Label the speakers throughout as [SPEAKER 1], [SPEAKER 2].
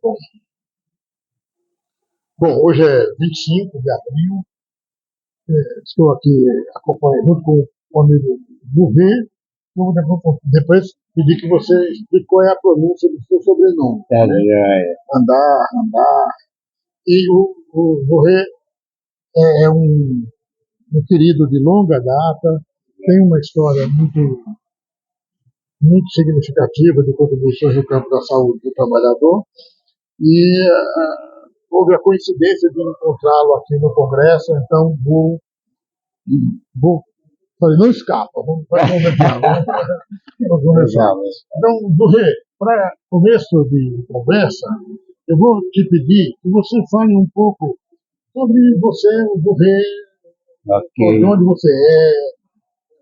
[SPEAKER 1] Bom, bom, hoje é 25 de abril. Estou aqui acompanhando junto com o amigo Bouvet. Depois pedir que você explique qual é a pronúncia do seu sobrenome.
[SPEAKER 2] Tá,
[SPEAKER 1] Né?
[SPEAKER 2] joia.
[SPEAKER 1] Andar. E o Bouvet é um querido de longa data, tem uma história muito significativa de contribuições no campo da saúde do trabalhador. E houve a coincidência de encontrá-lo aqui no Congresso, então vou falei, não escapa, vai conversar. Vamos conversar.
[SPEAKER 2] Legal.
[SPEAKER 1] Então, Durê, para começo de conversa, eu vou te pedir que você fale um pouco sobre você, o Durê,
[SPEAKER 2] Ok.
[SPEAKER 1] de onde você é,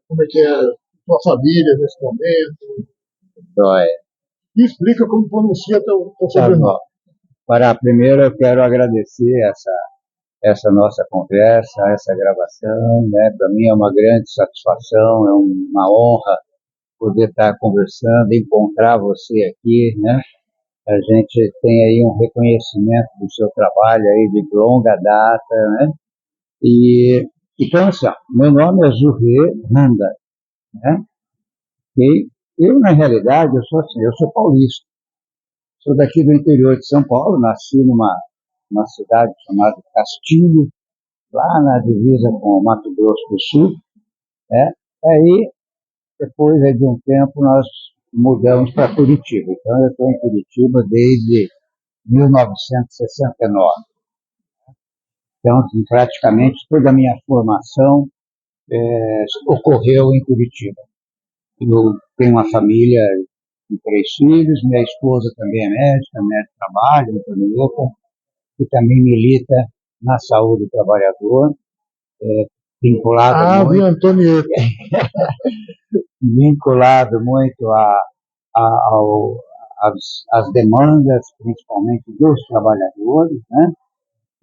[SPEAKER 1] como é que é a sua família nesse momento,
[SPEAKER 2] Joia.
[SPEAKER 1] e explica como pronuncia teu
[SPEAKER 2] Tá
[SPEAKER 1] sobrenome.
[SPEAKER 2] bom. Primeiro eu quero agradecer essa nossa conversa, essa gravação, né? Para mim é uma grande satisfação, é uma honra poder estar conversando, encontrar você aqui, né? A gente tem aí um reconhecimento do seu trabalho aí de longa data, né? E então, assim, ó, meu nome é Zurê Randa, né? E eu, na realidade, eu sou assim, eu sou paulista. Sou daqui do interior de São Paulo, nasci numa cidade chamada Castilho, lá na divisa com o Mato Grosso do Sul, né? Aí, depois de um tempo, nós mudamos para Curitiba. Então, eu estou em Curitiba desde 1969. Então, assim, praticamente toda a minha formação ocorreu em Curitiba. Eu tenho uma família com 3 filhos, minha esposa também é médica de trabalho, Antonieta, que também milita na saúde do trabalhador, vinculado muito,
[SPEAKER 1] Antonieta.
[SPEAKER 2] vinculado muito ao, às demandas, principalmente dos trabalhadores, né?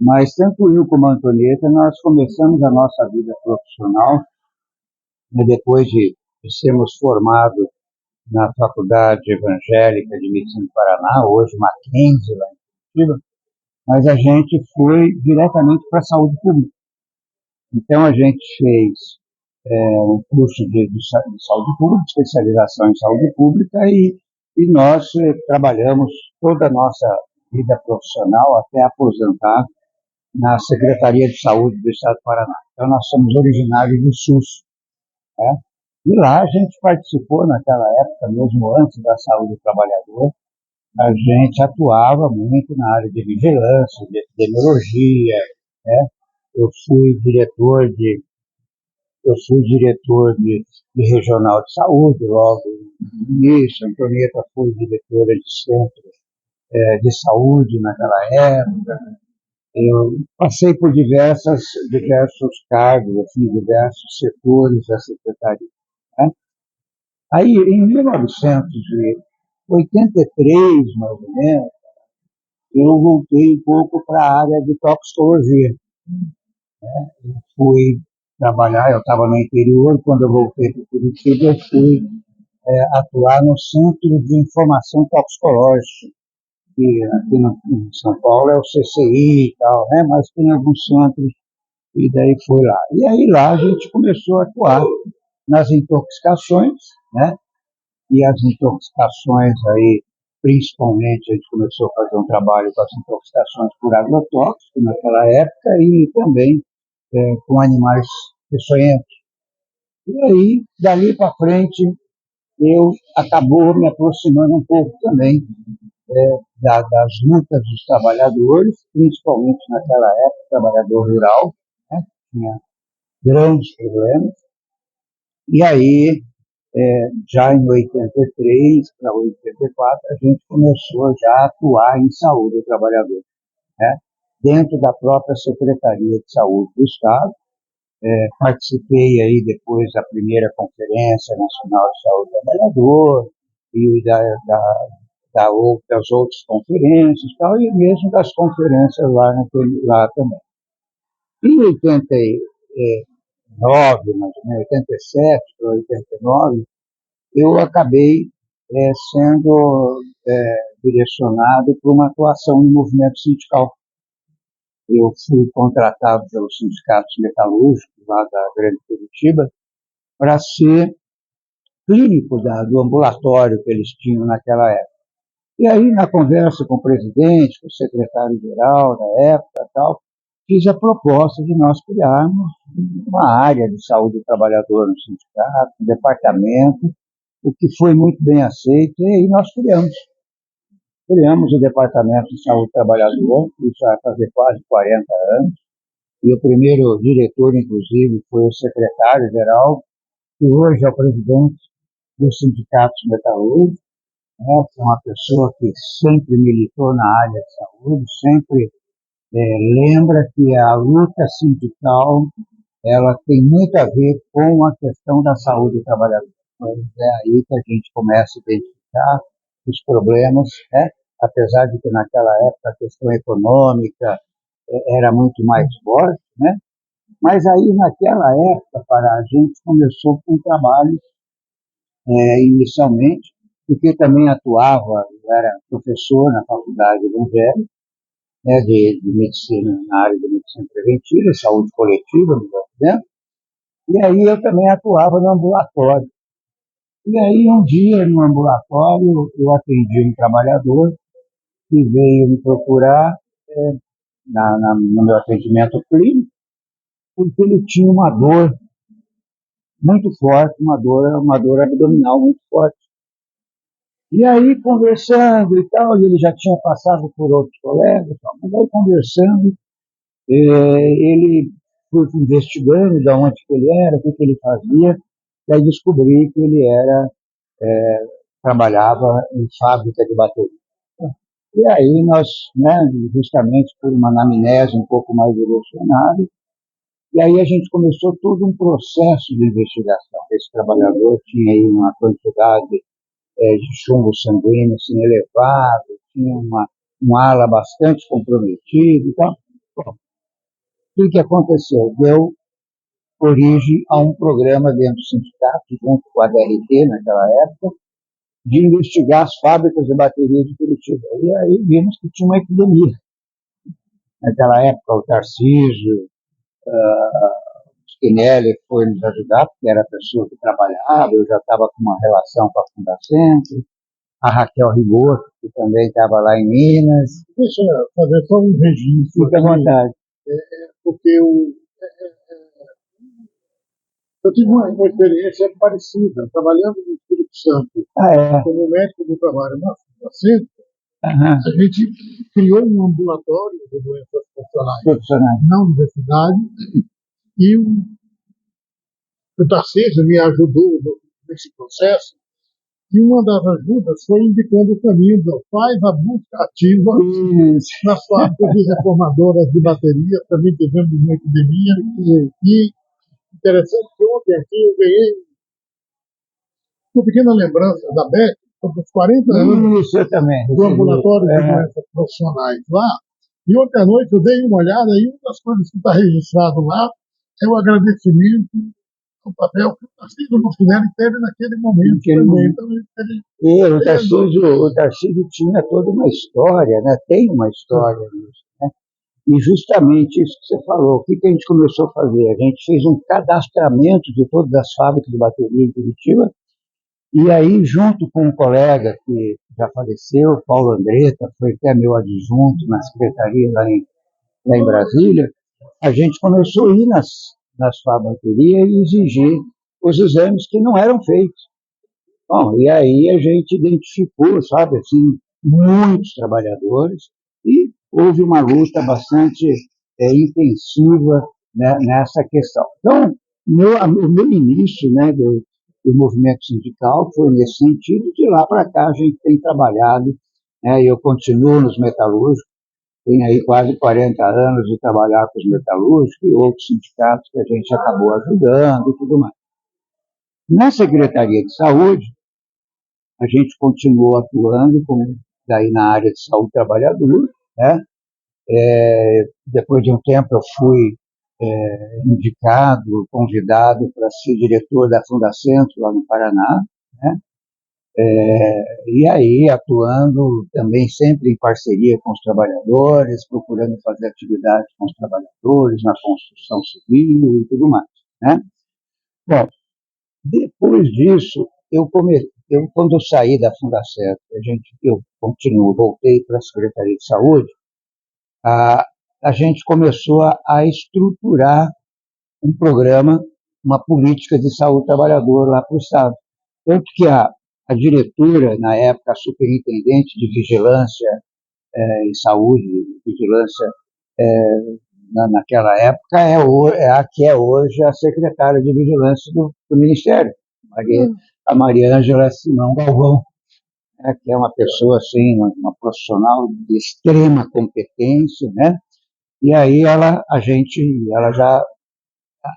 [SPEAKER 2] Mas tanto eu como a Antonieta, nós começamos a nossa vida profissional, né, depois de sermos formados na Faculdade Evangélica de Medicina do Paraná, hoje Mackenzie, lá em Curitiba, mas a gente foi diretamente para a saúde pública. Então a gente fez um curso de saúde pública, especialização em saúde pública, e nós trabalhamos toda a nossa vida profissional até aposentar na Secretaria de Saúde do Estado do Paraná. Então nós somos originários do SUS, né? E lá a gente participou, naquela época, mesmo antes da saúde do trabalhador, a gente atuava muito na área de vigilância, de epidemiologia, né? Eu fui diretor de de regional de saúde logo no início. A Antonieta foi diretora de centro de saúde naquela época. Eu passei por diversos cargos, assim, diversos setores da secretaria, né? Aí, em 1983, mais ou menos, eu voltei um pouco para a área de toxicologia. Fui trabalhar, eu estava no interior, quando eu voltei para Curitiba, eu fui atuar no Centro de Informação Toxicológica, que aqui em São Paulo é o CCI e tal, né? Mas tem alguns centros, e daí foi lá. E aí lá a gente começou a atuar nas intoxicações, né? E as intoxicações aí, principalmente, a gente começou a fazer um trabalho com as intoxicações por agrotóxico naquela época e também com animais peçonhentos. E aí, dali para frente, eu acabou me aproximando um pouco também das lutas dos trabalhadores, principalmente naquela época, trabalhador rural, né? Tinha grandes problemas. E aí, já em 83 para 84, a gente começou já a atuar em saúde do trabalhador, né? Dentro da própria Secretaria de Saúde do Estado. Participei aí depois da primeira Conferência Nacional de Saúde do Trabalhador e das outras conferências tal, e mesmo das conferências lá também. Em 89, mais ou menos, 87 para 89, eu acabei sendo direcionado para uma atuação no movimento sindical. Eu fui contratado pelos sindicatos metalúrgicos lá da Grande Curitiba para ser clínico do ambulatório que eles tinham naquela época. E aí, na conversa com o presidente, com o secretário-geral da época e tal, fiz a proposta de nós criarmos uma área de saúde do trabalhador no sindicato, um departamento, o que foi muito bem aceito, e aí nós criamos o Departamento de Saúde do Trabalhador, isso vai fazer quase 40 anos, e o primeiro diretor, inclusive, foi o secretário-geral, que hoje é o presidente dos sindicatos metalúrgicos, né? É uma pessoa que sempre militou na área de saúde, sempre lembra que a luta sindical ela tem muito a ver com a questão da saúde do trabalhador. Mas é aí que a gente começa a identificar os problemas, né? Apesar de que naquela época a questão econômica era muito mais forte, né? Mas aí naquela época, para a gente começou com um trabalho inicialmente, porque também atuava, eu era professor na faculdade evangélica, né, de medicina, na área de medicina preventiva, saúde coletiva, né? E aí eu também atuava no ambulatório. E aí um dia no ambulatório eu atendi um trabalhador que veio me procurar no meu atendimento clínico, porque ele tinha uma dor muito forte, uma dor abdominal muito forte. E aí, conversando e tal, e ele já tinha passado por outros colegas, mas aí conversando, ele foi investigando de onde que ele era, o que ele fazia, e aí descobri que ele trabalhava em fábrica de bateria. E aí nós, né, justamente por uma anamnese um pouco mais direcionada, e aí a gente começou todo um processo de investigação. Esse trabalhador tinha aí uma quantidade de chumbo sanguíneo assim, elevado, tinha um ala bastante comprometido. Então, bom, o que aconteceu? Deu origem a um programa dentro do sindicato, junto com a DRT naquela época, de investigar as fábricas de baterias de Curitiba. E aí vimos que tinha uma epidemia. Naquela época, o Tarcísio, o Spinelli foi nos ajudar, porque era a pessoa que trabalhava, eu já estava com uma relação com a Fundacentro, a Raquel Rigor, que também estava lá em Minas.
[SPEAKER 1] Deixa eu fazer só um registro.
[SPEAKER 2] Fique à vontade.
[SPEAKER 1] Porque eu tive uma experiência parecida, trabalhando no Espírito Santo, como médico do trabalho na Fundacentro. A gente criou um ambulatório de doenças funcionais na universidade e o Tarcísio me ajudou nesse processo. E uma das ajudas foi indicando o caminho faz a busca ativa nas fábricas de reformadoras de bateria, também tivemos uma epidemia. E interessante que ontem aqui eu ganhei uma pequena lembrança da BEC, sobre os 40 anos do ambulatório de doenças profissionais lá. E ontem à noite eu dei uma olhada e uma das coisas que está registrado lá é o agradecimento ao papel que o Tarcísio Bustinelli teve naquele momento também.
[SPEAKER 2] Então, o Tarcísio tinha toda uma história, né? Tem uma história nisso, né? E justamente isso que você falou, o que a gente começou a fazer? A gente fez um cadastramento de todas as fábricas de bateria em Curitiba, e aí, junto com um colega que já faleceu, Paulo Andretta, foi até meu adjunto na secretaria lá em Brasília, a gente começou a ir nas fábricas e exigir os exames que não eram feitos. Bom, e aí a gente identificou, sabe, assim, muitos trabalhadores e houve uma luta bastante intensiva, né, nessa questão. Então, o meu início, né, do movimento sindical foi nesse sentido. De lá para cá a gente tem trabalhado, né, eu continuo nos metalúrgicos, tenho aí quase 40 anos de trabalhar com os metalúrgicos e outros sindicatos que a gente acabou ajudando e tudo mais. Na Secretaria de Saúde, a gente continuou atuando daí na área de saúde do trabalhador, né? Depois de um tempo eu fui indicado, convidado para ser diretor da Fundacentro lá no Paraná, né? E aí atuando também sempre em parceria com os trabalhadores, procurando fazer atividades com os trabalhadores na construção civil e tudo mais, né? Bom, depois disso, quando eu saí da Fundacentro, eu voltei para a Secretaria de Saúde, a, a gente começou a estruturar um programa, uma política de saúde trabalhador lá para o Estado. Tanto que a diretora, na época, a superintendente de vigilância em saúde, vigilância naquela época, é a que é hoje a secretária de vigilância do Ministério, a Maria Ângela Simão Galvão, que é uma pessoa assim, uma profissional de extrema competência, né? E aí ela já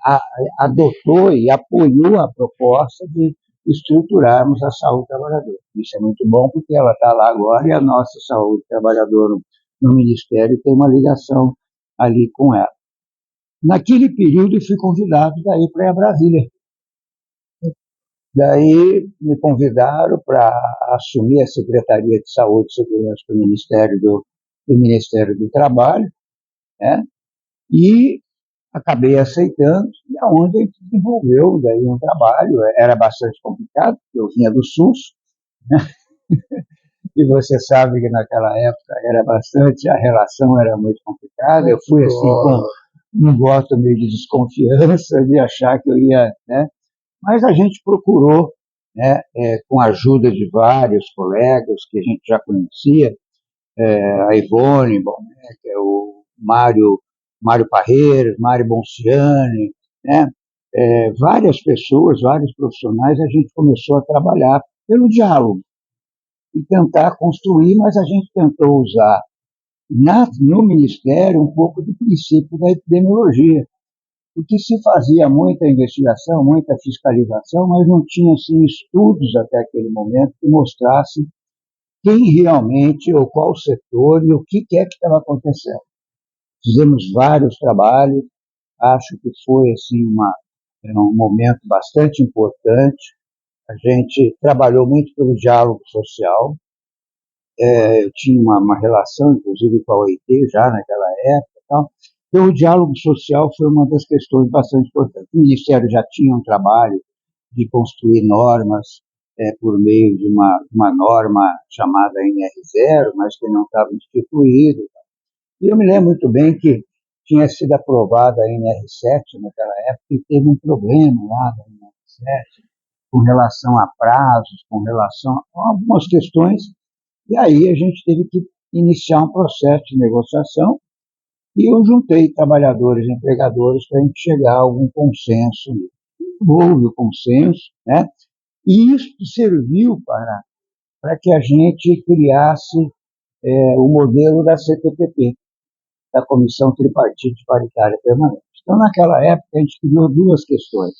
[SPEAKER 2] a, adotou e apoiou a proposta de estruturarmos a saúde trabalhadora. Isso é muito bom porque ela está lá agora e a nossa saúde trabalhadora no Ministério tem uma ligação ali com ela. Naquele período eu fui convidado daí para ir a Brasília. Daí me convidaram para assumir a Secretaria de Saúde e Segurança do Ministério do Trabalho, né? E acabei aceitando, e aonde a gente desenvolveu daí um trabalho, era bastante complicado, porque eu vinha do SUS, né? E você sabe que naquela época a relação era muito complicada, eu fui assim com um voto meio de desconfiança, de achar que eu ia, né? Mas a gente procurou, né, com a ajuda de vários colegas que a gente já conhecia, a Ivone, bom, né, que é o Mário Parreiras, Mário Bonciani, né, várias pessoas, vários profissionais, a gente começou a trabalhar pelo diálogo e tentar construir, mas a gente tentou usar no Ministério um pouco do princípio da epidemiologia, porque se fazia muita investigação, muita fiscalização, mas não tinha assim, estudos até aquele momento que mostrassem quem realmente, ou qual setor e o que é que estava acontecendo. Fizemos vários trabalhos, acho que foi assim, um momento bastante importante. A gente trabalhou muito pelo diálogo social, eu tinha uma relação, inclusive, com a OIT já naquela época. Tal. Então, o diálogo social foi uma das questões bastante importantes. O Ministério já tinha um trabalho de construir normas por meio de uma norma chamada NR0, mas que não estava instituída. E eu me lembro muito bem que tinha sido aprovada a NR7 naquela época e teve um problema lá da NR7 com relação a prazos, com relação a algumas questões. E aí a gente teve que iniciar um processo de negociação e eu juntei trabalhadores e empregadores para a gente chegar a algum consenso. Houve o consenso, né? E isso serviu para que a gente criasse o modelo da CTPP, da Comissão Tripartite Paritária Permanente. Então, naquela época, a gente criou duas questões.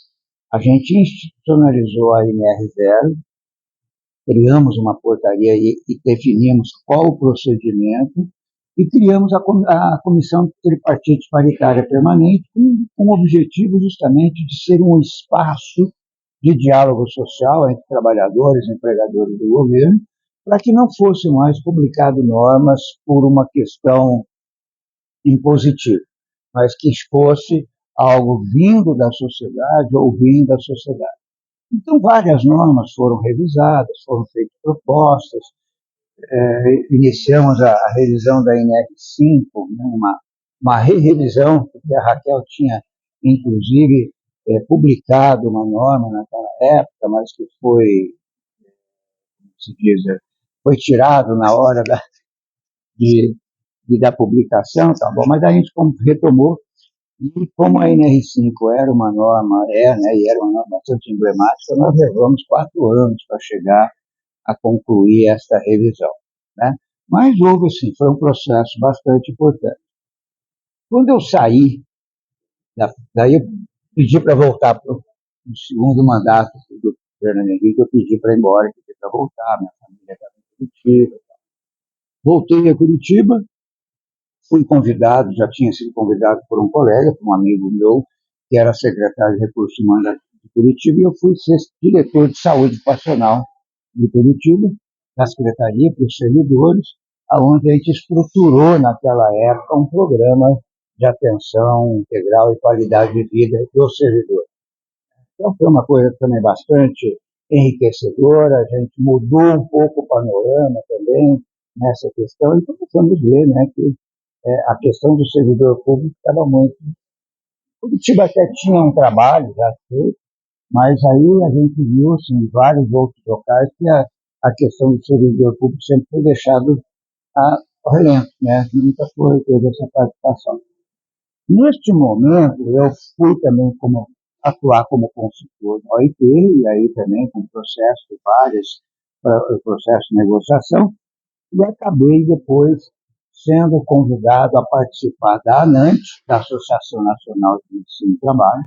[SPEAKER 2] A gente institucionalizou a NR0, criamos uma portaria e definimos qual o procedimento e criamos a Comissão Tripartite Paritária Permanente com o objetivo justamente de ser um espaço de diálogo social entre trabalhadores e empregadores do governo, para que não fosse mais publicado normas por uma questão impositiva, mas que fosse algo vindo da sociedade ou vindo da sociedade. Então, várias normas foram revisadas, foram feitas propostas, iniciamos a revisão da NR5, né, uma revisão, porque a Raquel tinha, inclusive, publicado uma norma naquela época, mas que foi, como se diz, foi tirado na hora da publicação, tá bom? Mas a gente retomou, e como a NR5 era uma norma, né, e era uma norma bastante emblemática, nós levamos 4 anos para chegar a concluir esta revisão, né? Mas houve, sim, foi um processo bastante importante. Quando eu saí, daí eu pedi para voltar para o segundo mandato do Fernando Henrique, eu pedi para ir embora, pedi para voltar, minha família estava em Curitiba. Voltei a Curitiba, fui convidado, já tinha sido convidado por um colega, por um amigo meu, que era secretário de Recursos Humanos de Curitiba, e eu fui ser diretor de saúde ocupacional de Curitiba, da Secretaria para os servidores, onde a gente estruturou naquela época um programa de atenção integral e qualidade de vida dos servidores. Então foi uma coisa também bastante enriquecedora, a gente mudou um pouco o panorama também nessa questão e começamos a ver, né, que a questão do servidor público estava muito... Curitiba até tinha um trabalho já feito, mas aí a gente viu assim, em vários outros locais que a questão do servidor público sempre foi deixado a relento, né? Muita coisa teve essa participação. Neste momento, eu fui também atuar como consultor da OIT, e aí também com processo de negociação, e acabei depois sendo convidado a participar da ANANT, da Associação Nacional de Ensino e Trabalho.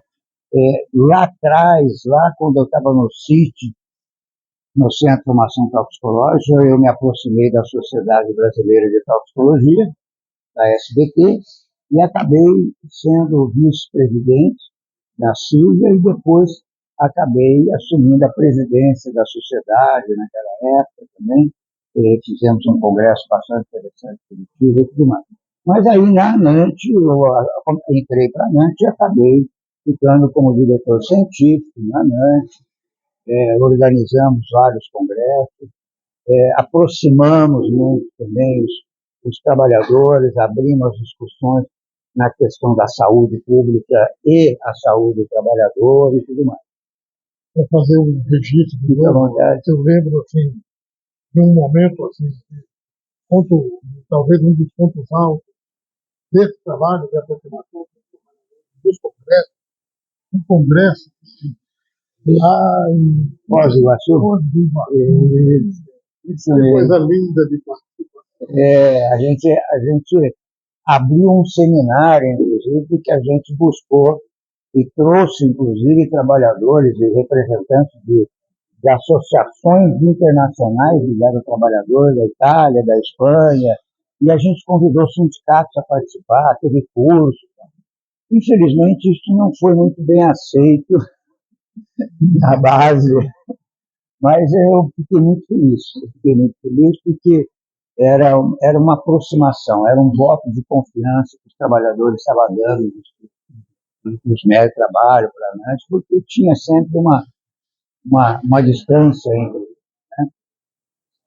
[SPEAKER 2] Lá atrás, lá quando eu estava no CIT, no Centro de Formação Toxicológica, eu me aproximei da Sociedade Brasileira de Toxicologia, da SBT, e acabei sendo vice-presidente da Silvia e depois acabei assumindo a presidência da sociedade naquela época também. Fizemos um congresso bastante interessante, Curitiba e tudo mais. Mas aí na ANANT, eu entrei para a ANANT e acabei ficando como diretor científico na ANANT. Organizamos vários congressos, aproximamos muito também os trabalhadores, abrimos as discussões na questão da saúde pública e a saúde do trabalhador e tudo mais.
[SPEAKER 1] Para fazer um registro, eu lembro assim, de um momento assim, talvez um dos pontos altos desse trabalho de aproximação dos congressos, um congresso lá em
[SPEAKER 2] Foz do Iguaçu.
[SPEAKER 1] Que coisa linda de participar.
[SPEAKER 2] A gente abriu um seminário, inclusive, que a gente buscou e trouxe, inclusive, trabalhadores e representantes de associações internacionais ligadas a trabalhadores da Itália, da Espanha, e a gente convidou sindicatos a participar, teve curso. Infelizmente, isso não foi muito bem aceito na base, mas eu fiquei muito feliz porque era uma aproximação, era um voto de confiança que os trabalhadores estavam dando nos meios de trabalho para nós, porque tinha sempre uma distância entre. Né?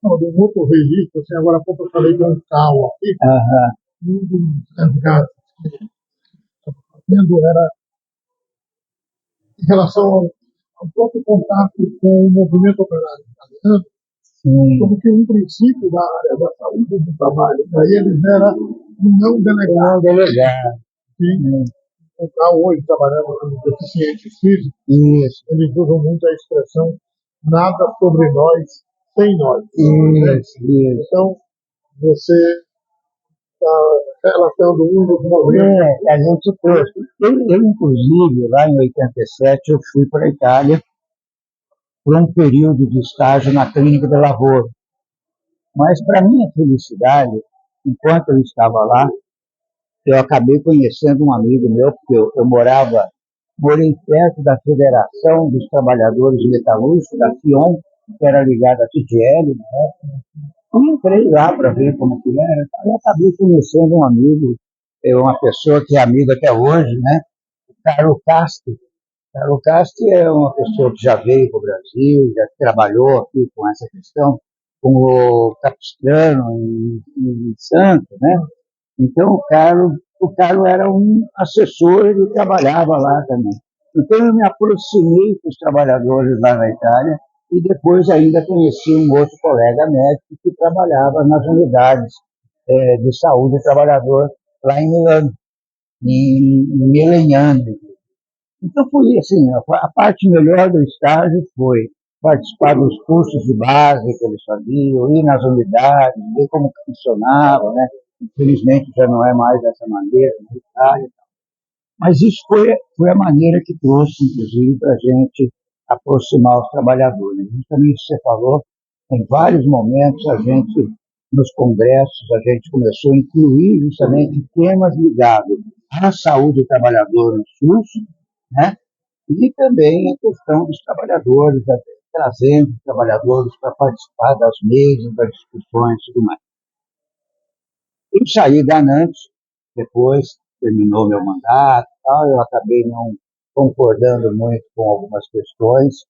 [SPEAKER 1] Não, deu muito registro, assim, agora há pouco eu falei de um carro aqui, um dos candidatos que estava fazendo era em relação ao próprio contato com o movimento operário italiano, como que um princípio da área da saúde e do trabalho para eles era o não delegado. O carro hoje trabalhando com deficientes físicos, eles usam muito a expressão nada sobre nós sem nós. Então, você está relatando um dos movimentos.
[SPEAKER 2] A gente trouxe. Eu, inclusive, lá em 87, eu fui para a Itália por um período de estágio na Clínica de Lavoro. Mas, para minha felicidade, enquanto eu estava lá, eu acabei conhecendo um amigo meu, porque eu morei perto da Federação dos Trabalhadores Metalúrgicos, da FIOM, que era ligada à TGL, né? E entrei lá para ver como que era. Eu acabei conhecendo um amigo, uma pessoa que é amigo até hoje, né? Carlo Casti. Carlo Casti é uma pessoa que já veio para o Brasil, já trabalhou aqui com essa questão, com o Capistrano em Santos, né? Então, o Carlo era um assessor, ele trabalhava lá também. Então, eu me aproximei com os trabalhadores lá na Itália e depois ainda conheci um outro colega médico que trabalhava nas unidades de saúde do trabalhador lá em Milano, em Melegnano. Então, foi assim, a parte melhor do estágio foi participar dos cursos de base que eles faziam, ir nas unidades, ver como funcionava, né? Infelizmente já não é mais dessa maneira na Itália. Mas isso foi a maneira que trouxe, inclusive, para a gente aproximar os trabalhadores. Justamente você falou, em vários momentos nos congressos, a gente começou a incluir justamente temas ligados à saúde do trabalhador no SUS, né? E também a questão dos trabalhadores trazendo trabalhadores para participar das mesas, das discussões e tudo mais. Eu saí da ANANT, depois terminou meu mandato, tal, eu acabei não concordando muito com algumas questões,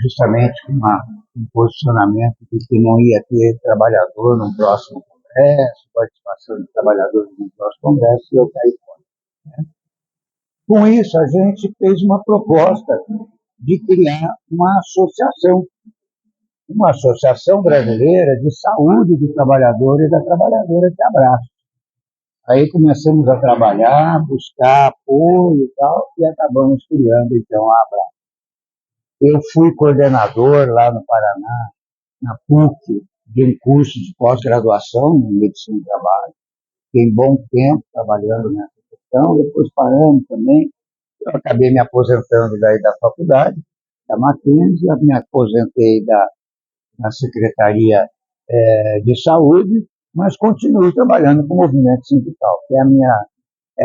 [SPEAKER 2] justamente com um posicionamento de que não ia ter trabalhador no próximo congresso, participação de trabalhadores no próximo congresso, e eu caí fora. Com isso, a gente fez uma proposta de criar uma associação brasileira de saúde do trabalhador e da trabalhadora de abraço. Aí começamos a trabalhar, buscar apoio e tal, e acabamos criando, então, a Abraço. Eu fui coordenador lá no Paraná, na PUC, de um curso de pós-graduação em medicina do trabalho. Fiquei bom tempo trabalhando nessa questão, depois parando também. Eu acabei me aposentando daí da faculdade, da Mackenzie, me aposentei da Secretaria de Saúde, mas continuo trabalhando com o movimento sindical, que é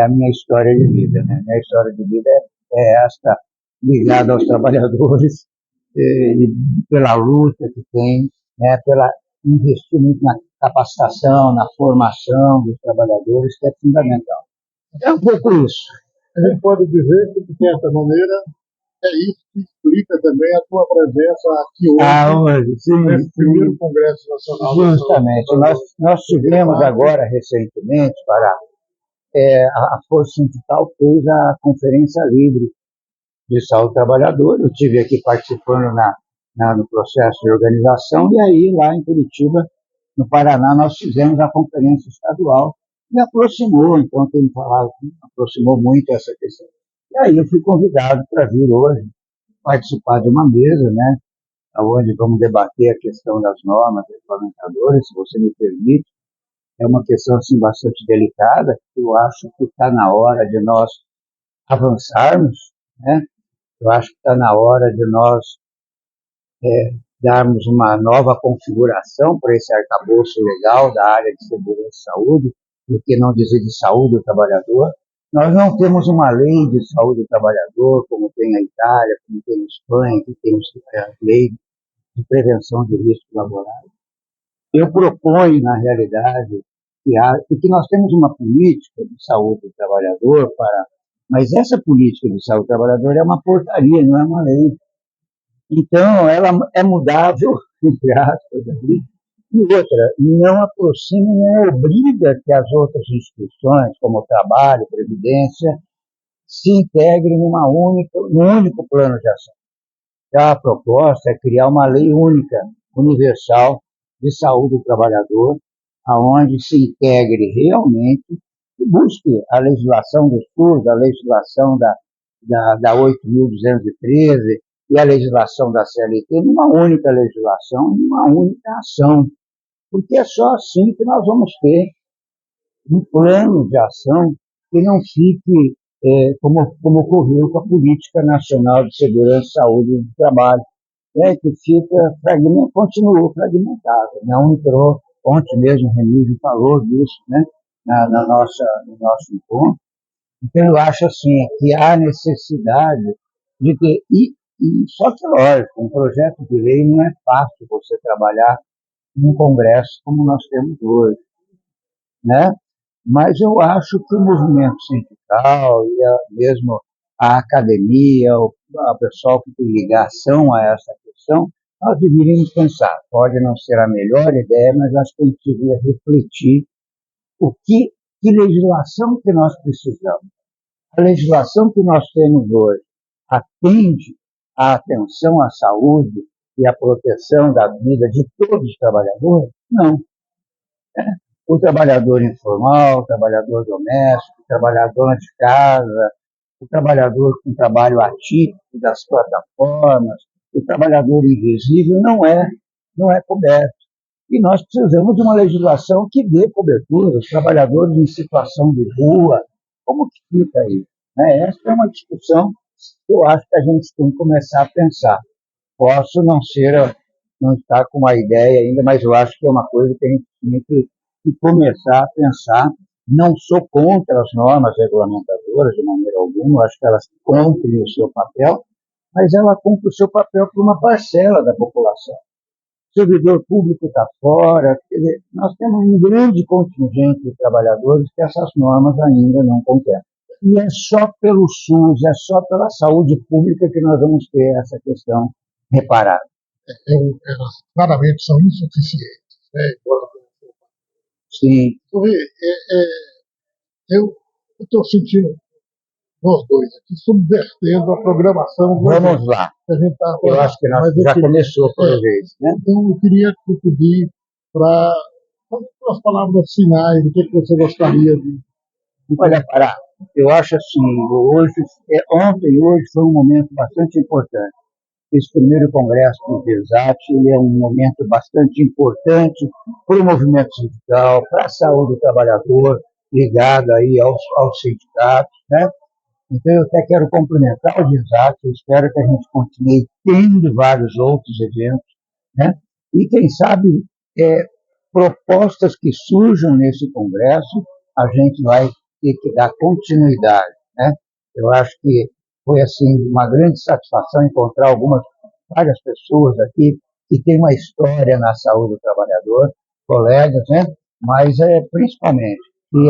[SPEAKER 2] a minha história de vida. Né? Minha história de vida é esta, ligada aos trabalhadores, e pela luta que tem, né, pela investimento na capacitação, na formação dos trabalhadores, que é fundamental. É um pouco isso.
[SPEAKER 1] A gente pode dizer que, de certa maneira, é isso que explica também a tua presença aqui hoje, nesse primeiro Congresso Nacional.
[SPEAKER 2] Justamente. Nós tivemos agora, recentemente, a Força Sindical fez a Conferência Livre de Saúde do Trabalhador. Eu estive aqui participando no processo de organização, e aí, lá em Curitiba, no Paraná, nós fizemos a Conferência Estadual, e aproximou, então, tem falado, aproximou muito essa questão. E aí eu fui convidado para vir hoje participar de uma mesa, né, onde vamos debater a questão das normas regulamentadoras, se você me permite. É uma questão assim, bastante delicada, que eu acho que está na hora de nós avançarmos, né? Eu acho que está na hora de nós darmos uma nova configuração para esse arcabouço legal da área de segurança e saúde, por que não dizer de saúde do trabalhador. Nós não temos uma lei de saúde do trabalhador, como tem a Itália, como tem a Espanha, que temos a lei de prevenção de riscos laborais. Eu proponho, na realidade, porque nós temos uma política de saúde do trabalhador, mas essa política de saúde do trabalhador é uma portaria, não é uma lei. Então, ela é mudável, entre aspas, e outra, não aproxima e não obriga que as outras instituições, como o trabalho, previdência, se integrem num único plano de ação. A proposta é criar uma lei única, universal, de saúde do trabalhador, aonde se integre realmente e busque a legislação do SUS, a legislação da 8.213 e a legislação da CLT numa única legislação, numa única ação. Porque é só assim que nós vamos ter um plano de ação que não fique como ocorreu com a Política Nacional de Segurança e Saúde do Trabalho, que continuou fragmentado. Não entrou, ontem mesmo o Remígio falou disso, né, no nosso encontro. Então, eu acho assim, que há necessidade de ter, só que lógico, um projeto de lei não é fácil você trabalhar num congresso como nós temos hoje, né? Mas eu acho que o movimento sindical e mesmo a academia, o pessoal que tem ligação a essa questão, nós deveríamos pensar, pode não ser a melhor ideia, mas acho que a gente deveria refletir que legislação que nós precisamos. A legislação que nós temos hoje atende à atenção à saúde e à proteção da vida de todos os trabalhadores? Não. O trabalhador informal, o trabalhador doméstico, o trabalhador de casa, o trabalhador com trabalho atípico das plataformas, o trabalhador invisível não é coberto. E nós precisamos de uma legislação que dê cobertura aos trabalhadores em situação de rua. Como que fica aí? Essa é uma discussão que eu acho que a gente tem que começar a pensar. Posso não estar com uma ideia ainda, mas eu acho que é uma coisa que a gente tem que começar a pensar. Não sou contra as normas regulamentadoras de maneira alguma, eu acho que elas cumprem o seu papel, mas ela cumpre o seu papel para uma parcela da população. O servidor público está fora, quer dizer, nós temos um grande contingente de trabalhadores que essas normas ainda não contemplam. E é só pelo SUS, é só pela saúde pública que nós vamos ter essa questão reparada.
[SPEAKER 1] Elas claramente são insuficientes. Né?
[SPEAKER 2] Sim.
[SPEAKER 1] Eu estou sentindo nós dois aqui subvertendo a programação.
[SPEAKER 2] Vamos lá. Eu acho que nós já começou por vez. Né?
[SPEAKER 1] Então, eu queria te pedir para as palavras finais, do que você gostaria de...
[SPEAKER 2] Olha, Pará, eu acho assim, ontem e hoje foi um momento bastante importante. Esse primeiro congresso do DESAT é um momento bastante importante para o movimento sindical, para a saúde do trabalhador, ligado aí aos sindicatos, né? Então eu até quero cumprimentar o DESAT, eu espero que a gente continue tendo vários outros eventos, né? E quem sabe propostas que surjam nesse congresso, a gente vai ter que dar continuidade, né? Eu acho que foi assim uma grande satisfação encontrar várias pessoas aqui que têm uma história na saúde do trabalhador, colegas, né? Mas principalmente que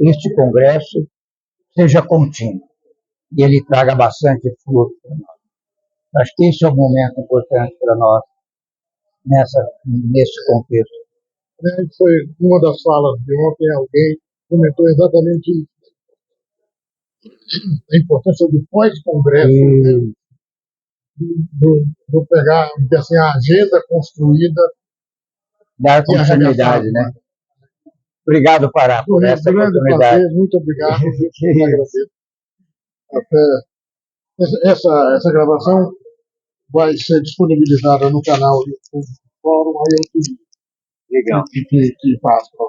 [SPEAKER 2] este congresso seja contínuo e ele traga bastante fruto para nós. Acho que esse é um momento importante para nós nesse contexto.
[SPEAKER 1] Foi uma das falas de ontem, alguém comentou exatamente isso. A importância do pós-congresso, né? do pegar assim, a agenda construída.
[SPEAKER 2] Dar continuidade, né? Obrigado, Pará, por essa oportunidade.
[SPEAKER 1] Prazer, muito obrigado. Essa gravação vai ser disponibilizada no canal do Fórum, aí eu que passo para